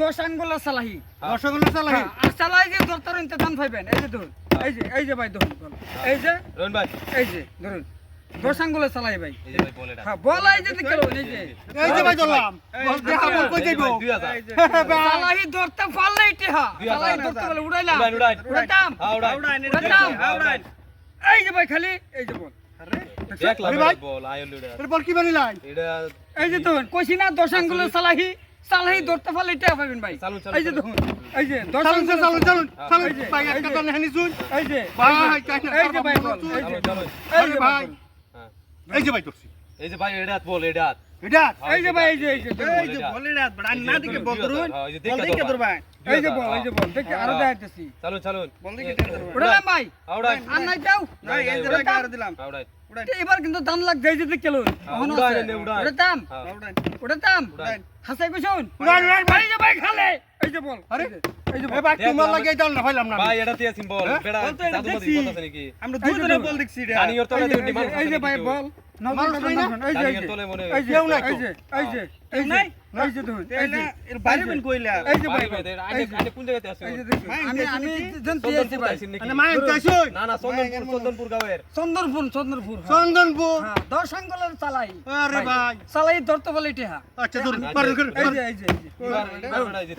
10 আঙ্গুলের সালাহি। 10 আঙ্গুলের সালাহি। আর সালাহি যে ধরতার ইন্তজাম পাইবেন। এই যে ধরুন। এই যে ভাই ধরুন। এই যে রোহন ভাই এই যে ধরুন 10 আঙ্গুলের সালাহি ভাই। এই যে ভাই বল এটা হ্যাঁ বল এই যে দেখো এই যে ভাই ধরলাম বল দেখা বল কই যাইবো 2000 সালাহি ধরতে পারলে ইতিহা সালাহি ধরতে পারলে উড়াইলাম উড়াইতাম উড়াইতাম এই যে ভাই খালি এই যে বল দেখলাম বল আইল এটা তোর বল কি বানিলাই এটা এই যে দেখুন কইছি না 10 আঙ্গুলের সালাহি সালাহি ধরতে পারলে ইতিহা পাবেন ভাই এই যে দেখুন এই যে 10 আঙ্গুলের চালুন ভাই একটা তো নেহানি শুন এই যে ভাই কাই না এই যে ভাই বল এই যে এই যে ভাই এই যে ভাই তোরছি এই যে ভাই এটা বল এটা এটা এই যে ভাই এই যে বল এটা বড় না দিকে বল ধরুন বল দেখে ধর ভাই এই যে বল দেখি আরো দেখাইতেছি চালুন বল দেখি উড়ালাম ভাই আউড়াই আর নাই যাও নাই এই যে উড়াইতাম। দিলাম আউড়াই এবার কিন্তু দান লাগ যাই যে কেলুন উড়াইতাম উড়াইতাম হাসাই কইছুন ভাই যে ভাই খালে এই যে বল আরে এই যে এ ভাই তোমার লাগে দাও না ভাইলাম না ভাই এটা দিয়ে সিম্বল বেড়া জাদু মতি কথা নাকি আমরা দুই জনে বল দেখছি রে জানি ওর তলে দুই মানুষ এই যে ভাই বল এই যে জানি তলে মনে এই যে এই যে এই যে এই নাই এই যে ধরুন এই যে এর বাইরে বেন কইলা এই যে ভাই আইনে আইনে কোন জায়গাতে আছে এই যে দেখুন আমি জানতে আছি ভাই মানে মায়ের কাছে না না চন্দনপুর গাঁয়ের চন্দনপুর চন্দনপুর হ্যাঁ 10 আঙ্গুলের চালাই আরে ভাই চালাই ধরতে বলে ইতিহা আচ্ছা ধরুন পার করে এই যে এই যে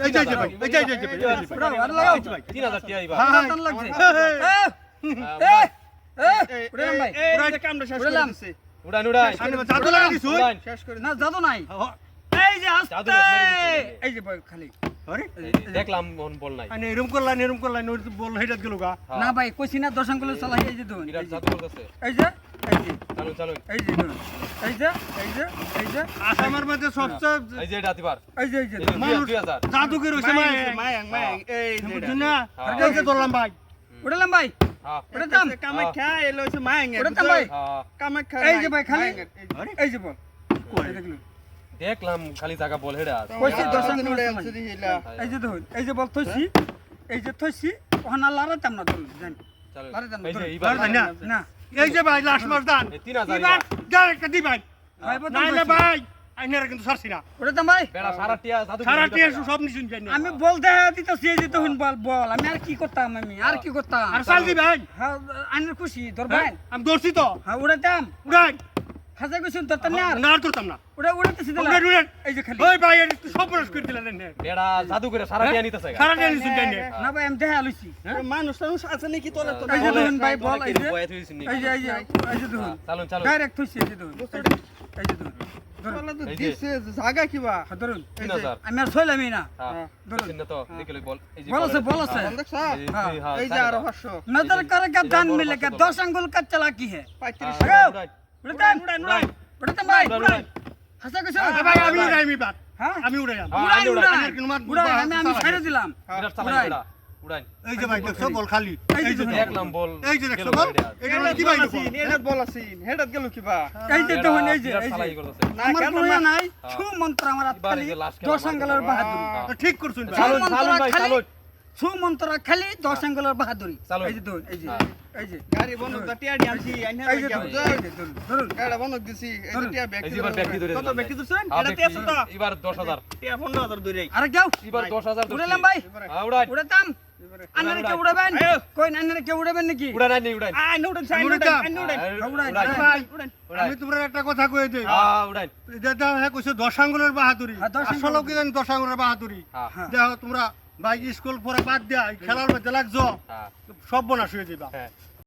এই যে ভাই এই যে পুরো আর লাগাও 3000 টি আইবা হ্যাঁ দান লাগছে উড়ালাম ভাই এই যে কামটা শেষ করে উড়ালাম। দিছে উড়ান আমি জাদু লাগা দিছুন শেষ করে না জাদু নাই এই যে আস্তে এই যে ভাই খালি আরে দেখলাম মন বল নাই আনে এরকম করলা নই বল হেডাত গেল গা না ভাই কইছি না 10 আঙ্গুলের চালাই এই যে ধরুন বিরাট জাদু করতেছে এই যে চালুন এই যে ধরুন এই যে এই যে আসামের মধ্যে সবচেয়ে এই যে এটা দিবার এই যে 2000 জাদুকের হইছে মায়াং এই যে বুঝছেন না এই যে ধরলাম ভাই উড়ালাম ভাই হ্যাঁ উড়াতাম কামাখ্যা এলো হচ্ছে মায়াং উড়াতাম ভাই হ্যাঁ কামাখ্যা এই যে ভাই খালি আরে এই যে বল এই দেখলুন দেখলাম খালি জায়গা বল হেডা কইছি 10 উড়ে আঙ্গুলের আছে চালাই দিলা এই যে ধরুন এই যে বল থইছি এই যে থইছি ওখানে লারাতাম না ধরুন জান চালুন লারাতাম এই যে ধরুন এইবার না না এই যে ভাই লাস্ট মাস দান এই 3000 এবার ডাইরেক্ট দি ভাই ভাই বল নাইলে ভাই আইনারা কিন্তু ছাড়ছি না উড়াতাম ভাই বেড়া সারা টিয়া জাদু সারা টিয়া সব নিছুন জানি আমি বলতে দিতেছি এই যে তখন বল আমি আর কি করতাম আর কি করতাম আর চাল দি ভাই হ্যাঁ আইনের খুশি ধরবেন আমি দৌড়ছি তো হ্যাঁ উড়াতাম উড়াই হাসা কইছুন ধরতাম না না আর করতাম না উড়াতেছি দিলাম উড়াই উড়াই এই যে খালি ওই ভাই এর একটু সব বরস করে দিলেন না বেড়া জাদু করে সারা টিয়া নিতেছে সারা টিয়া নিছুন জানি না ভাই আমি দেখা লইছি মানুষ আছে নাকি তোলে তো এই যে ধরুন ভাই বল এই যে বয়াত হইছিস নি এই যে এই যে ধরুন চালুন ডাইরেক্ট হইছে এই যে ধরুন এই যে ধরুন তোলে তো এই যে। দিছে জায়গা কিবা হ্যাঁ, ধরুন 3000 আমি আর ছইলামই না হ্যাঁ ধরুন চিন্তা তো দেখে লই বল এই যে বল আছে বল দেখছ এই যে আরো 500 नजर करेगा दान मिलेगा 10 अंगुल का चालाकी है 35 उड़ताम उड़ताम भाई হাসা কইছো ভাই আমি উড়াই আমি বাদ হ্যাঁ আমি উড়াই উড়াই উড়াই আইনের কোনো মাত উড়াই আমি ছেড়ে দিলাম বিরাট চালাই বেড়া উড়াই এই যে ভাই দেখছো বল খালি এই যে দেখলাম বল এই যে দেখছো বল এটা কি ভাই দেখো হেডাত বল আছিন হেডাত গেল কিবা এই যে দেখুন এই যে চালাই করতেছে না আমার কেন কোনো নাই ছু মন্ত্র আমার খালি 10 আঙ্গুলের বাহাদুরি ঠিক করছুন ভাই চালুন চালুন ভাই চালুন ছু মন্ত্র খালি 10 আঙ্গুলের বাহাদুরি চালুন। এই যে ধরুন এই যে এই যে গাড়ি বন্ধ টিয়া দি আনছি আইনা এই যে ধরুন ধরুন গাড়ি বন্ধ দিছি এই যে টিয়া এই যে এবার ব্যক্তি ধরে কত ব্যক্তি দছেন হ্যাঁ, এটা টিয়া তো এবার 10000 টিয়া 15000 দূরে আরে যাও এবার 10000 উড়ালাম ভাই হ্যাঁ উড়াই উড়াতাম আন্নারে কে উড়াবেন কই আন্নারে কে উড়াবেন নাকি উড়াই নাই উড়াই আই নোডেন সাইন নোডেন উড়াই ভাই উড়ান আমি তোমার একটা কথা কই দেই হ্যাঁ উড়াই যেটা হ্যাঁ কইছো 10 আঙ্গুলের বাহাদুরি হ্যাঁ, 10 আসলে কি জানি 10 আঙ্গুলের বাহাদুরি হ্যাঁ দেখো তোমরা ভাই স্কুল পরে বাদ দিয়া খেলার মধ্যে লাগছো হ্যাঁ সব বনাশ হয়ে যাবা হ্যাঁ